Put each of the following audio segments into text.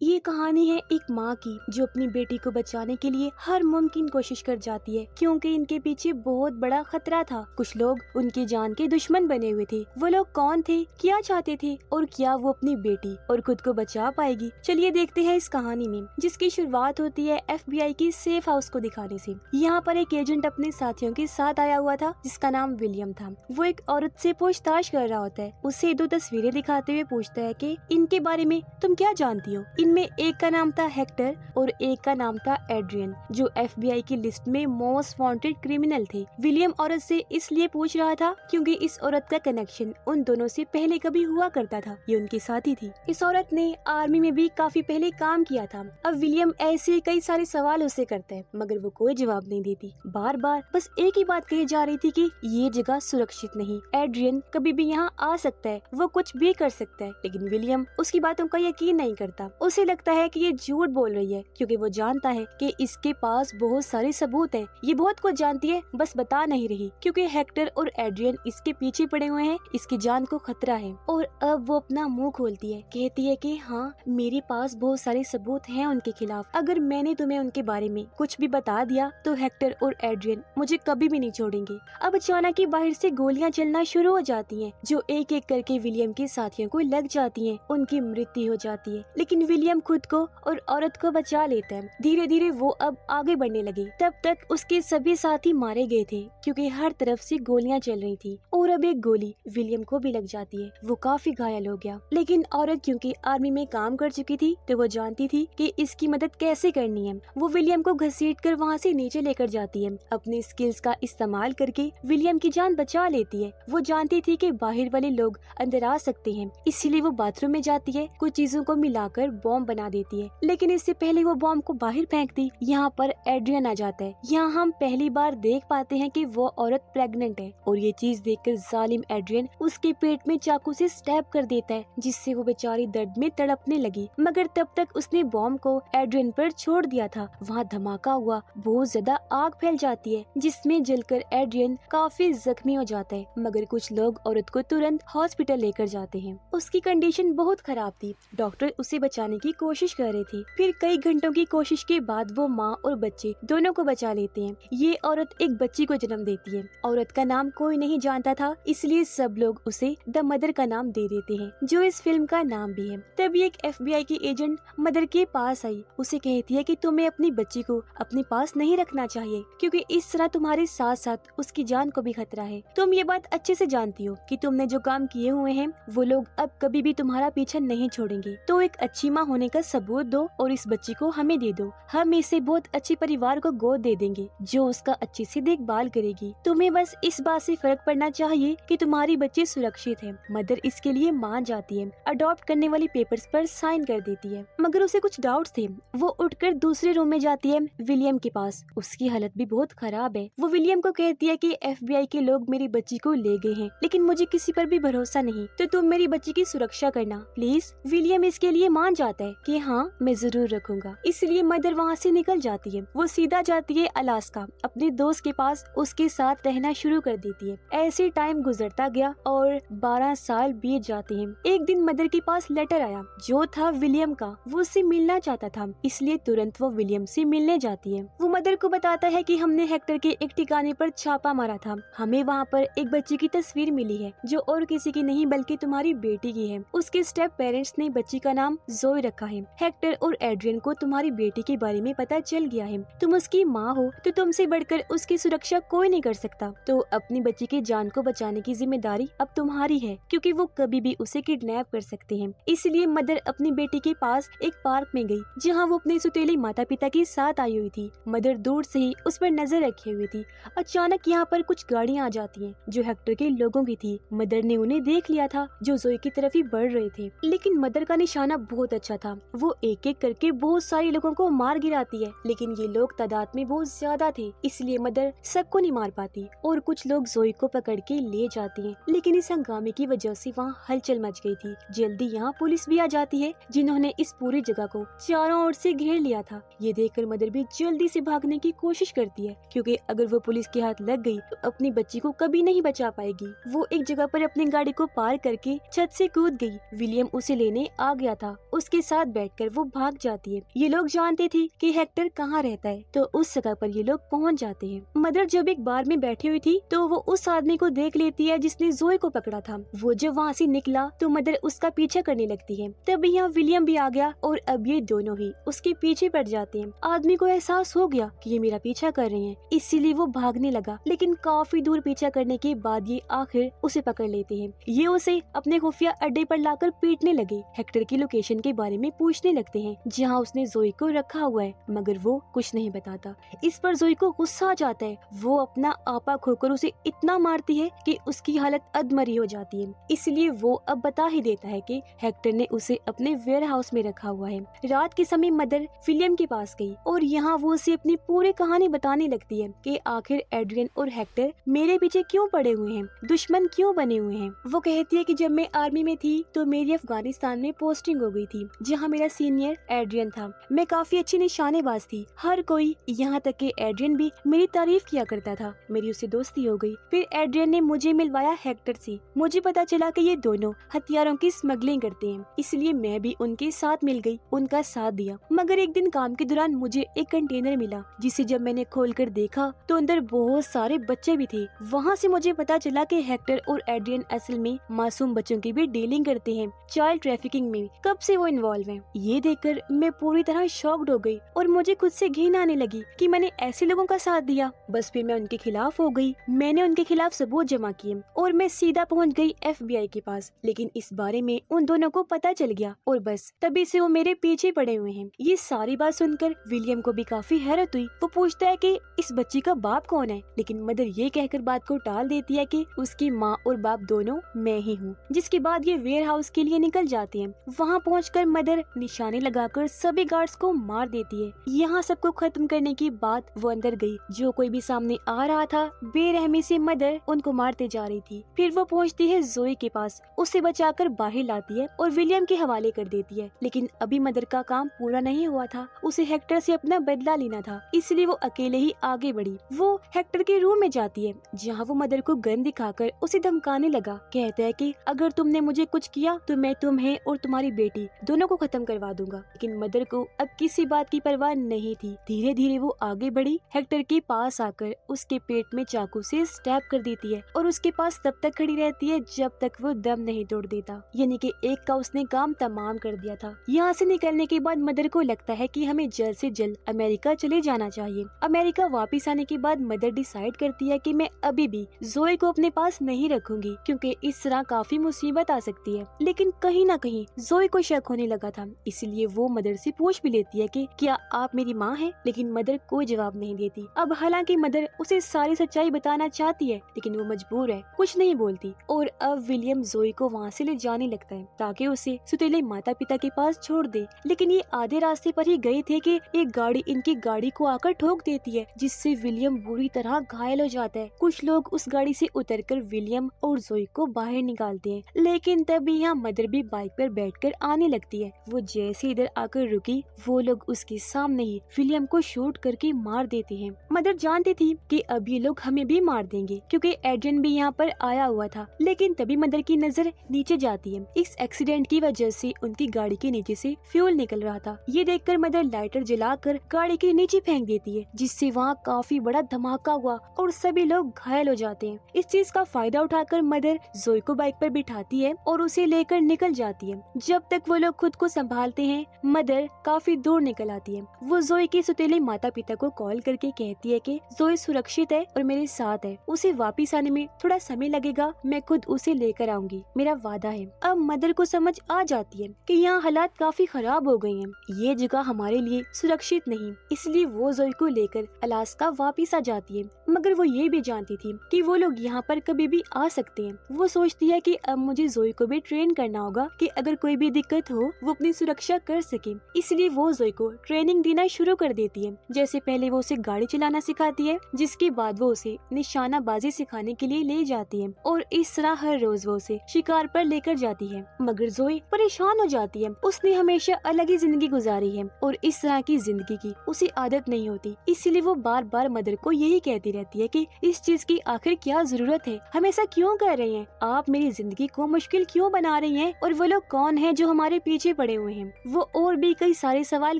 ये कहानी है एक माँ की जो अपनी बेटी को बचाने के लिए हर मुमकिन कोशिश कर जाती है, क्योंकि इनके पीछे बहुत बड़ा खतरा था। कुछ लोग उनकी जान के दुश्मन बने हुए थे। वो लोग कौन थे, क्या चाहते थे और क्या वो अपनी बेटी और खुद को बचा पाएगी? चलिए देखते हैं इस कहानी में, जिसकी शुरुआत होती है FBI की सेफ हाउस को दिखाने से। यहाँ पर एक एजेंट अपने साथियों के साथ आया हुआ था, जिसका नाम विलियम था। वो एक औरत से पूछताछ कर रहा होता है। उसे दो तस्वीरें दिखाते हुए पूछता है कि इनके बारे में तुम क्या जानती हो। इनमें एक का नाम था हेक्टर और एक का नाम था एड्रियन, जो FBI की लिस्ट में मोस्ट वांटेड क्रिमिनल थे। विलियम औरत से इसलिए पूछ रहा था क्योंकि इस औरत का कनेक्शन उन दोनों से पहले कभी हुआ करता था। ये उनकी साथी थी। इस औरत ने आर्मी में भी काफी पहले काम किया था। अब विलियम ऐसे कई सारे सवाल उससे करता है, मगर वो कोई जवाब नहीं देती। बार बार बस एक ही बात कही जा रही थी कि ये जगह सुरक्षित नहीं, एड्रियन कभी भी यहाँ आ सकता है, वो कुछ भी कर सकता है। लेकिन विलियम उसकी बातों का यकीन नहीं करता। उसे लगता है कि ये झूठ बोल रही है, क्योंकि वो जानता है कि इसके पास बहुत सारे सबूत हैं। ये बहुत कुछ जानती है, बस बता नहीं रही, क्योंकि हेक्टर और एड्रियन इसके पीछे पड़े हुए हैं, इसकी जान को खतरा है। और अब वो अपना मुंह खोलती है, कहती है कि हाँ, मेरे पास बहुत सारे सबूत हैं उनके खिलाफ। अगर मैंने तुम्हें उनके बारे में कुछ भी बता दिया तो हेक्टर और एड्रियन मुझे कभी भी नहीं छोड़ेंगे। अब अचानक ही बाहर से गोलियां चलना शुरू हो जाती हैं, जो एक एक करके विलियम के साथियों को लग जाती हैं। उनकी मृत्यु हो जाती है, लेकिन विलियम खुद को और औरत को बचा लेता है। धीरे धीरे वो अब आगे बढ़ने लगे। तब तक उसके सभी साथी मारे गए थे, क्योंकि हर तरफ से गोलियां चल रही थी। और अब एक गोली विलियम को भी लग जाती है। वो काफी घायल हो गया, लेकिन औरत क्योंकि आर्मी में काम कर चुकी थी तो वो जानती थी कि इसकी मदद कैसे करनी है। वो विलियम को घसीट कर वहाँ से नीचे लेकर जाती है। अपनी स्किल्स का इस्तेमाल करके विलियम की जान बचा लेती है। वो जानती थी कि बाहर वाले लोग अंदर आ सकते हैं, इसीलिए वो बाथरूम में जाती है, कुछ चीजों को मिलाकर बॉम्ब बना देती है। लेकिन इससे पहले वो बॉम्ब को बाहर फेंकती, यहाँ पर एड्रियन आ जाता है। यहाँ हम पहली बार देख पाते हैं कि वो औरत प्रेग्नेंट है, और ये चीज देखकर जालिम एड्रियन उसके पेट में चाकू से स्टैब कर देता है, जिससे वो बेचारी दर्द में तड़पने लगी। मगर तब तक उसने बॉम्ब को एड्रियन पर छोड़ दिया था। वहाँ धमाका हुआ, बहुत ज्यादा आग फैल जाती है, जिसमें जलकर एड्रियन काफी जख्मी हो जाता है। मगर कुछ लोग औरत को तुरंत हॉस्पिटल लेकर जाते हैं। उसकी कंडीशन बहुत खराब थी। डॉक्टर उसे बचाने की कोशिश कर रहे थे। फिर कई घंटों की कोशिश के बाद वो माँ और बच्चे दोनों को बचा लेते हैं। ये औरत एक बच्ची को जन्म देती है। औरत का नाम कोई नहीं जानता था, इसलिए सब लोग उसे द मदर का नाम दे देते हैं, जो इस फिल्म का नाम भी है। तभी एक FBI की एजेंट मदर के पास आई। उसे कहती है कि तुम्हें अपनी बच्ची को अपने पास नहीं रखना चाहिए, क्योंकि इस तरह तुम्हारे साथ साथ उसकी जान को भी खतरा है। तुम ये बात अच्छे से जानती हो कि तुमने जो काम किए हुए हैं वो लोग अब कभी भी तुम्हारा पीछा नहीं छोड़ेंगे। तो एक अच्छी माँ होने का सबूत दो और इस बच्ची को हमें दे दो। हम इसे बहुत अच्छे परिवार को गोद दे देंगे, जो उसका अच्छे से देखभाल करेगी। तुम्हें बस इस बात से फर्क पड़ना चाहिए कि तुम्हारी बच्ची सुरक्षित है। मदर इसके लिए मान जाती है, अडॉप्ट करने वाली पेपर्स पर साइन कर देती है। मगर उसे कुछ डाउट्स थे। वो उठकर दूसरे रूम में जाती है विलियम के पास। उसकी हालत भी बहुत खराब है। वो विलियम को कहती है कि FBI के लोग मेरी बच्ची को ले गए हैं, लेकिन मुझे किसी पर भी भरोसा नहीं, तो तुम मेरी बच्ची की सुरक्षा करना प्लीज। विलियम इसके लिए मान जाता है कि हाँ, मैं जरूर रखूंगा। इसलिए मदर वहाँ से निकल जाती है। वो सीधा जाती है अलास्का, अपने दोस्त के पास उसके साथ रहना शुरू कर देती है। ऐसे टाइम गुजरता गया और 12 साल बीत जाते हैं। एक दिन मदर के पास लेटर आया, जो था विलियम का। वो उससे मिलना चाहता था, इसलिए तुरंत वो विलियम से मिलने जाती है। वो मदर को बताता है कि हमने हेक्टर के एक ठिकाने पर छापा मारा था। हमें वहाँ पर एक बच्ची की तस्वीर मिली है, जो और किसी की नहीं बल्कि तुम्हारी बेटी की है। उसके स्टेप पेरेंट्स ने बच्ची का नाम जोई रखा है। हेक्टर और एड्रियन को तुम्हारी बेटी के बारे में पता चल गया है। तुम उसकी माँ हो, तो तुमसे बढ़कर उसकी सुरक्षा कोई नहीं कर सकता। तो अपनी बच्ची की जान को बचाने की जिम्मेदारी अब तुम्हारी है, क्योंकि वो कभी भी उसे किडनैप कर सकते हैं। इसलिए मदर अपनी बेटी के पास एक पार्क में गई, जहाँ वो अपने सुतेले माता पिता के साथ आई हुई थी। मदर दूर से ही उस पर नजर रखे हुई थी। अचानक यहाँ पर कुछ गाड़ियाँ आ जाती हैं, जो हेक्टर के लोगों की थी। मदर ने उन्हें देख लिया था, जो जोई की तरफ ही बढ़ रहे थे। लेकिन मदर का निशाना बहुत अच्छा था। वो एक एक करके बहुत सारे लोगों को मार गिराती है, लेकिन ये लोग तादाद में बहुत ज्यादा थे, इसलिए मदर सबको नहीं मार पाती और कुछ लोग जोई को पकड़ के ले जाती हैं। लेकिन इस हंगामे की वजह से वहाँ हलचल मच गई थी। जल्दी यहाँ पुलिस भी आ जाती है, जिन्होंने इस पूरी जगह को चारों ओर से घेर लिया था। ये देखकर मदर भी जल्दी से भागने की कोशिश करती है, क्योंकि अगर वो पुलिस के हाथ लग गई तो अपनी बच्ची को कभी नहीं बचा पाएगी। वो एक जगह पर अपनी गाड़ी को पार करके छत से कूद गई। विलियम उसे लेने आ गया था। उसके साथ बैठकर वो भाग जाती है। ये लोग जानते थे कि हेक्टर कहाँ रहता है, तो उस जगह पर ये लोग पहुँच जाते हैं। मदर जब एक बार में बैठी हुई थी तो वो उस आदमी को देख लेती है जिसने जोए को पकड़ा था। वो जब वहाँ से निकला तो मदर उसका पीछा करने लगती है। तभी यहाँ विलियम भी आ गया और अब ये दोनों ही उसके पीछे पड़ जाते हैं। आदमी को एहसास हो गया कि ये मेरा पीछा कर रहे हैं, इसीलिए वो भागने लगा, लेकिन काफी दूर पीछा करने के बाद ये आखिर उसे पकड़ लेते हैं। ये उसे अपने खुफिया अड्डे पर लाकर पीटने लगे। हेक्टर की लोकेशन के बारे में पूछने लगते हैं जहाँ उसने जोई को रखा हुआ है, मगर वो कुछ नहीं बताता। इस पर जोई को गुस्सा आ जाता है। वो अपना आपा खोकर उसे इतना मारती है कि उसकी हालत अधमरी हो जाती है। इसलिए वो अब बता ही देता है कि हेक्टर ने उसे अपने वेयर हाउस में रखा हुआ है। रात के समय मदर विलियम के पास गई और यहाँ वो उसे अपनी पूरी कहानी बताने लगती है कि आखिर एड्रियन और हेक्टर मेरे पीछे क्यों पड़े हुए हैं, दुश्मन क्यों बने हुए हैं। वो कहती है कि जब मैं आर्मी में थी तो मेरी अफगानिस्तान में पोस्टिंग हो गई थी, जहाँ मेरा सीनियर एड्रियन था। मैं काफी अच्छी निशानेबाज थी, हर कोई यहाँ तक कि एड्रियन भी मेरी तारीफ किया करता था। मेरी उससे दोस्ती हो गई। फिर एड्रियन ने मुझे मिलवाया हेक्टर से। मुझे पता चला कि ये दोनों हथियारों की स्मगलिंग करते हैं, इसलिए मैं भी उनके साथ मिल गई, उनका साथ दिया। मगर एक दिन काम के दौरान मुझे एक कंटेनर मिला, जिसे जब मैंने खोलकर देखा तो अंदर बहुत सारे बच्चे भी थे। वहाँ से मुझे पता चला कि हेक्टर और एड्रियन असल में मासूम बच्चों की भी डीलिंग करते हैं, चाइल्ड ट्रैफिकिंग में कब से वो इन्वॉल्व हैं। ये देखकर मैं पूरी तरह शॉक्ड हो गई और मुझे खुद से घिन आने लगी कि मैंने ऐसे लोगों का साथ दिया। बस फिर मैं उनके खिलाफ हो गई। मैंने उनके खिलाफ सबूत जमा किए और मैं सीधा पहुंच गई FBI के पास। लेकिन इस बारे में उन दोनों को पता चल गया और बस तभी से वो मेरे पीछे पड़े हुए हैं। ये सारी बात सुनकर विलियम को भी काफी हैरत हुई। वो पूछता है कि इस बच्ची का बाप कौन है, लेकिन मदर ये कहकर बात को टाल देती है कि उसकी माँ और बाप दोनों मैं ही हूँ। जिसके बाद ये वेयर हाउस के लिए निकल जाते हैं। वहाँ पहुँचकर मदर निशाने लगाकर सभी गार्ड्स को मार देती है। यहाँ सबको खत्म करने के बाद वो अंदर गई। जो कोई भी सामने आ रहा था बेरहमी से मदर उनको मारते जा रही थी। फिर वो पहुँचती है जोई के पास, उसे बचाकर बाहर लाती है और विलियम के हवाले कर देती है। लेकिन अभी मदर का काम पूरा नहीं हुआ था, उसे हेक्टर से अपना बदला लेना था, इसलिए वो अकेले ही आगे बढ़ी। वो हेक्टर के रूम में जाती है, जहाँ वो मदर को गन दिखाकर उसे धमकाने लगा। कहता है कि अगर तुमने मुझे कुछ किया तो मैं तुम्हें और तुम्हारी बेटी दोनों को खत्म करवा दूंगा। लेकिन मदर को अब किसी बात की परवाह नहीं थी। धीरे धीरे वो आगे बढ़ी, हेक्टर के पास आकर उसके पेट में चाकू से स्टैब कर देती है और उसके पास तब तक खड़ी रहती है जब तक वो दम नहीं तोड़ देता। यानी कि एक का उसने काम तमाम कर दिया था। यहाँ से निकलने के बाद मदर को लगता है कि हमें जल्द से जल्द अमेरिका चले जाना चाहिए। अमेरिका वापस आने के बाद मदर डिसाइड करती है कि मैं अभी भी जोए को अपने पास नहीं रखूंगी, क्योंकि इस तरह काफी मुसीबत आ सकती है। लेकिन कहीं ना कहीं जोए को शक होने लगा था, इसलिए वो मदर से पूछ भी लेती है कि क्या आप मेरी माँ हैं? लेकिन मदर कोई जवाब नहीं देती। अब हालांकि मदर उसे सारी सच्चाई बताना चाहती है, लेकिन वो मजबूर है, कुछ नहीं बोलती। और अब विलियम जोई को वहाँ से ले जाने लगता है ताकि उसे सुतीले माता पिता के पास छोड़ दे। लेकिन ये आधे रास्ते पर ही गए थे कि एक गाड़ी इनकी गाड़ी को आकर ठोक देती है, जिससे विलियम बुरी तरह घायल हो जाता है। कुछ लोग उस गाड़ी से उतरकर विलियम और जोई को बाहर निकालते हैं, लेकिन तभी यहाँ मदर भी बाइक पर बैठकर आने लगती है। वो जैसे इधर आकर रुकी, वो लोग उसके सामने ही विलियम को शूट करके मार देते हैं। मदर जानती थी कि अब ये लोग हमें भी मार देंगे, क्योंकि एड्रियन भी यहाँ पर आया हुआ था। लेकिन तभी मदर की नजर नीचे जाती है। इस एक्सीडेंट की वजह से उनकी गाड़ी के नीचे से फ्यूल निकल रहा था। ये देखकर मदर लाइटर जलाकर गाड़ी के नीचे फेंक देती है, जिससे वहाँ काफी बड़ा धमाका हुआ और सभी लोग घायल हो जाते हैं। इस चीज का फायदा उठाकर मदर जोई को बाइक पर बिठाती है और उसे लेकर निकल जाती है। जब तक वो लोग खुद को संभालते हैं, मदर काफी दूर निकल आती है। वो जोई के सुतीले माता पिता को कॉल करके कहती है कि जोई सुरक्षित है और मेरे साथ है, उसे वापिस आने में थोड़ा समय लगेगा, मैं खुद उसे लेकर आऊंगी, मेरा वादा है। अब मदर को समझ आ जाती है कि यहाँ हालात काफी खराब हो गए हैं, ये जगह हमारे लिए सुरक्षित नहीं, इसलिए वो जोई को लेकर अलास्का वापिस आ जाती है। मगर वो ये भी जानती थी कि वो लोग यहाँ पर कभी भी आ सकते हैं। वो सोचती है कि अब मुझे जोई को भी ट्रेन करना होगा कि अगर कोई भी दिक्कत हो वो अपनी सुरक्षा कर सके। इसलिए वो जोई को ट्रेनिंग देना शुरू कर देती है। जैसे पहले वो उसे गाड़ी चलाना सिखाती है, जिसके बाद वो उसे निशानाबाजी सिखाने के लिए ले जाती है और इस तरह हर रोज वो उसे शिकार पर लेकर जाती है। मगर जोई परेशान हो जाती है, उसने हमेशा अलग ही जिंदगी गुजारी है और इस तरह की जिंदगी की उसे आदत नहीं होती। इसीलिए वो बार बार मदर को यही कहती रहती है कि इस चीज की आखिर क्या जरूरत है, हम ऐसा क्यों कर रहे हैं, आप मेरी जिंदगी को मुश्किल क्यों बना रही हैं, और वो लोग कौन हैं जो हमारे पीछे पड़े हुए हैं। वो और भी कई सारे सवाल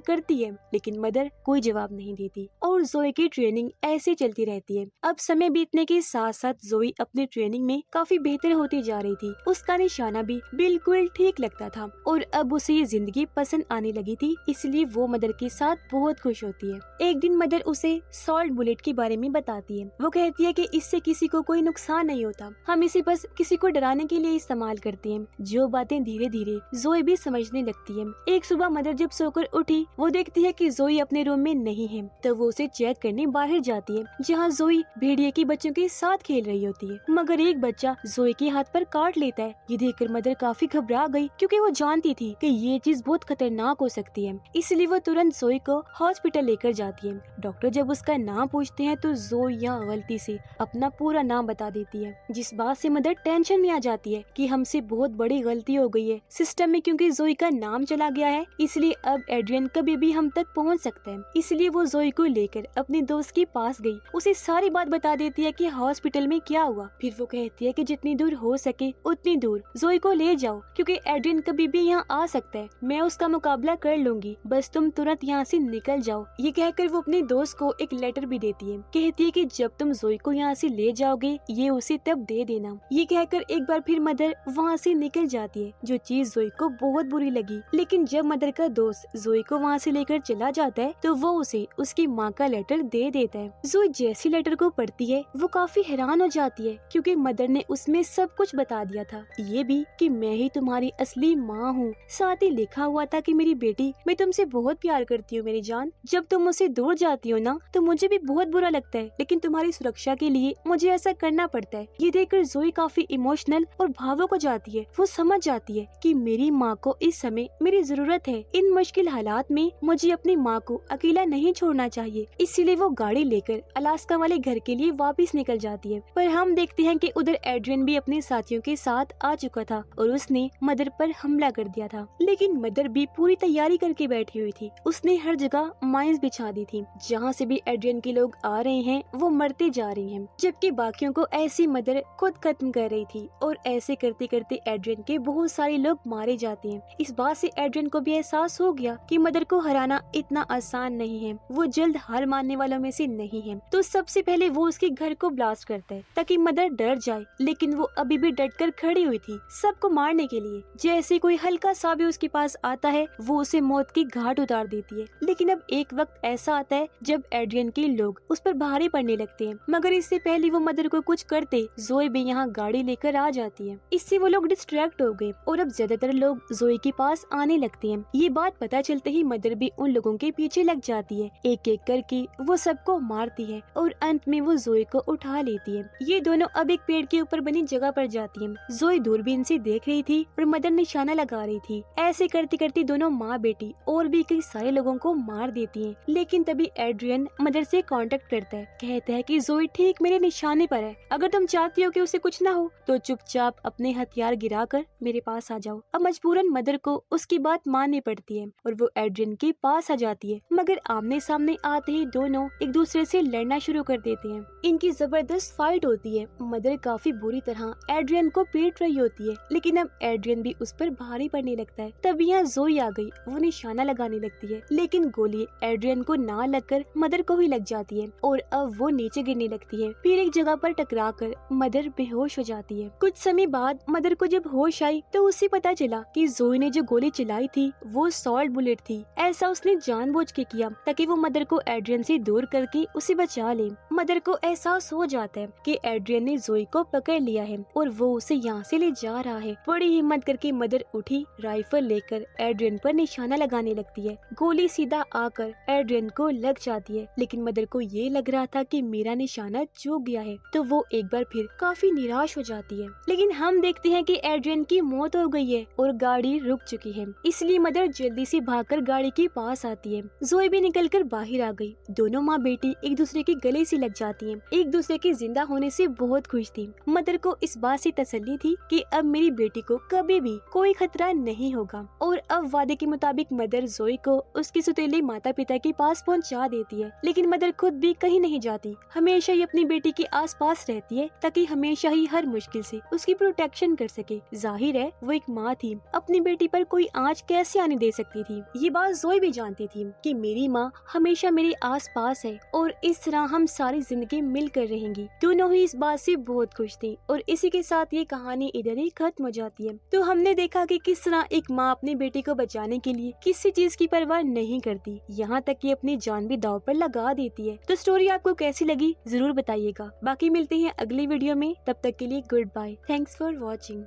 करती है लेकिन मदर कोई जवाब नहीं देती और जोई की ट्रेनिंग ऐसे चलती रहती है। अब समय बीतने के साथ साथ जोई अपनी ट्रेनिंग में काफी बेहतर होती जा रही थी। उसका निशाना भी बिल्कुल ठीक लगता था और अब उसे ये जिंदगी पसंद आने लगी थी, इसलिए वो मदर के साथ बहुत खुश होती है। एक दिन मदर उसे सॉल्ट बुलेट के बारे में बताती है। वो कहती है कि इससे किसी को कोई नुकसान नहीं होता, हम इसे बस किसी को डराने के लिए इस्तेमाल करते हैं। जो बातें धीरे धीरे जोई भी समझने लगती है। एक सुबह मदर जब सोकर उठी, वो देखती है कि जोई अपने रूम में नहीं है, तो वो उसे चेक करने बाहर जाती है जहाँ जोई भेड़िए के बच्चों के साथ खेल रही होती है। मगर एक बच्चा जोई के हाथ पर काट लेता है। ये देखकर मदर काफी घबरा गई क्योंकि वो जानती थी कि ये चीज बहुत खतरनाक हो सकती है, इसलिए वो तुरंत जोई को हॉस्पिटल लेकर जाती है। डॉक्टर जब उसका नाम पूछते हैं तो जोई यहाँ गलती से अपना पूरा नाम बता देती है, जिस बात से मदर टेंशन में आ जाती है कि हमसे बहुत बड़ी गलती हो गई है सिस्टम में, क्योंकि जोई का नाम चला गया है इसलिए अब एड्रियन कभी भी हम तक पहुँच सकता है। इसलिए वो जोई को लेकर अपने दोस्त के पास गई, उसे सारी बात बता देती है कि हॉस्पिटल में क्या हुआ। फिर वो कहती है कि जितनी दूर हो सके उतनी दूर जोई को ले जाओ क्योंकि एड्रियन कभी भी यहाँ आ सकता है, मैं उसका मुकाबला कर लूंगी, बस तुम तुरंत यहाँ से निकल जाओ। ये कहकर वो अपने दोस्त को एक लेटर भी देती है। कहती है कि जब तुम जोई को यहाँ से ले जाओगे ये उसे तब दे देना। ये कहकर एक बार फिर मदर वहाँ से निकल जाती है, जो चीज जोई को बहुत बुरी लगी। लेकिन जब मदर का दोस्त जोई को वहाँ से लेकर चला जाता है तो वो उसे उसकी माँ का लेटर दे देता है। जोई जैसी लेटर को पढ़ती है वो काफी हैरान हो जाती है क्योंकि मदर ने उसमें सब कुछ बता दिया था, ये भी कि मैं ही तुम्हारी असली माँ हूँ। साथ ही लिखा हुआ था कि मेरी बेटी, मैं तुमसे बहुत प्यार करती हूँ मेरी जान, जब तुम मुझसे दूर जाती हो ना तो मुझे भी बहुत बुरा लगता है, लेकिन तुम्हारी सुरक्षा के लिए मुझे ऐसा करना पड़ता है। ये देखकर जोई काफी इमोशनल और भावुक हो जाती है। वो समझ जाती है कि मेरी माँ को इस समय मेरी जरूरत है, इन मुश्किल हालात में मुझे अपनी माँ को अकेला नहीं छोड़ना चाहिए। इसीलिए वो गाड़ी लेकर अलास्का वाले घर के लिए वापस निकल जाती है। पर हम देखते हैं कि उधर एड्रियन भी अपने साथियों के साथ आ चुका था और उसने मदर पर हमला कर दिया था। लेकिन मदर भी पूरी तैयारी करके बैठी हुई थी। उसने हर जगह माइंस बिछा दी थी, जहाँ से भी एड्रियन के लोग आ रहे हैं वो मरते जा रहे हैं, जबकि बाकियों को ऐसी मदर खुद खत्म कर रही थी। और ऐसे करते करते एड्रियन के बहुत सारे लोग मारे जाते हैं। इस बात से एड्रियन को भी एहसास हो गया कि मदर को हराना इतना आसान नहीं है, वो जल्द हार मानने वालों में से नहीं है। तो सबसे पहले वो उसके घर को ब्लास्ट करता है ताकि मदर डर जाए, लेकिन वो अभी भी डट कर खड़ी हुई थी सबको मारने के लिए। जैसे कोई हल्का सा भी उसके पास आता है वो उसे मौत की घाट उतार देती है। लेकिन अब एक वक्त ऐसा आता है जब एड्रियन के लोग उस पर भारी पड़ने लगते हैं, मगर इससे पहले वो मदर को कुछ करते जोई भी यहाँ गाड़ी लेकर आ जाती है। इससे वो लोग डिस्ट्रैक्ट हो गए और अब ज्यादातर लोग जोई के पास आने लगते हैं। ये बात पता चलते ही मदर भी उन लोगों के पीछे लग जाती है। एक एक करके वो सबको मारती है और अंत में वो जोई को उठा लेती है। ये दोनों अब एक पेड़ के ऊपर बनी जगह पर जाती है। जोई दूरबीन से देख रही थी और मदर निशाना लगा रही थी। ऐसे करते करते दोनों माँ बेटी और भी कई सारे लोगों को मार देती है। लेकिन तभी एड्रियन मदर से कांटेक्ट करता है, कहता है कि जोई ठीक मेरे निशाने पर है, अगर तुम चाहती हो कि उसे कुछ ना हो तो चुपचाप अपने हथियार गिराकर मेरे पास आ जाओ। अब मजबूरन मदर को उसकी बात माननी पड़ती है और वो एड्रियन के पास आ जाती है, मगर आमने सामने आते ही दोनों एक दूसरे से लड़ना शुरू कर देते हैं। इनकी जबरदस्त फाइट होती है। मदर काफी बुरी तरह एड्रियन को पीट रही होती है, लेकिन अब एड्रियन भी उस पर भारी पड़ने लगता है। तब यहाँ जोई आ गई, वो निशाना लगाने लगती है, लेकिन गोली एड्रियन को ना लगकर मदर को ही लग जाती है और अब वो नीचे गिरने लगती है। फिर एक जगह पर टकराकर मदर बेहोश हो जाती है। कुछ समय बाद मदर को जब होश आई तो उसे पता चला कि जोई ने जो गोली चलाई थी वो सॉल्ट बुलेट थी। ऐसा उसने जानबूझ के किया ताकि वो मदर को एड्रियन से दूर करके उसे बचा ले। मदर को एहसास हो जाता है कि एड्रियन ने जोई को पकड़ लिया है और वो उसे यहाँ से ले जा रहा है। बड़ी हिम्मत करके मदर उठी, राइफल लेकर एड्रियन पर निशाना लगाने लगती है। गोली सीधा आकर एड्रियन को लग जाती है, लेकिन मदर को ये लग रहा था कि मेरा निशाना चूक गया है, तो वो एक बार फिर काफी निराश हो जाती है। लेकिन हम देखते हैं कि एड्रियन की मौत हो गई है और गाड़ी रुक चुकी है, इसलिए मदर जल्दी से भागकर गाड़ी के पास आती है। जोई भी निकलकर बाहर आ गई। दोनों माँ बेटी एक दूसरे के गले से लग जाती हैं। एक दूसरे के जिंदा होने से बहुत खुश थी। मदर को इस बात से तसल्ली थी कि अब मेरी बेटी को कभी भी कोई खतरा नहीं होगा। और अब वादे के मुताबिक मदर जोई को उसकी सुतीली माता पिता के पास पहुंचा देती है। लेकिन मदर खुद भी कहीं नहीं जाती, हमेशा ही अपनी बेटी के आसपास रहती है ताकि हमेशा ही हर मुश्किल से उसकी प्रोटेक्शन कर सके। जाहिर है वो एक माँ थी, अपनी बेटी पर कोई आँच कैसे आने दे सकती थी। ये बात जोई भी जानती थी कि मेरी माँ हमेशा मेरे आस पास है और इस तरह हम सारी जिंदगी मिलकर रहेंगी। दोनों ही इस बात से बहुत खुश थी और इसी के साथ ये कहानी इधर ही खत्म हो जाती है। तो हमने देखा कि किस तरह एक माँ अपनी बेटी को बचाने के लिए किसी चीज की परवाह नहीं करती, यहाँ तक कि अपनी जान भी दांव पर लगा देती है। तो स्टोरी आपको कैसी लगी जरूर बताइएगा। बाकी मिलते हैं अगली वीडियो में, तब तक के लिए good bye. Thanks for watching.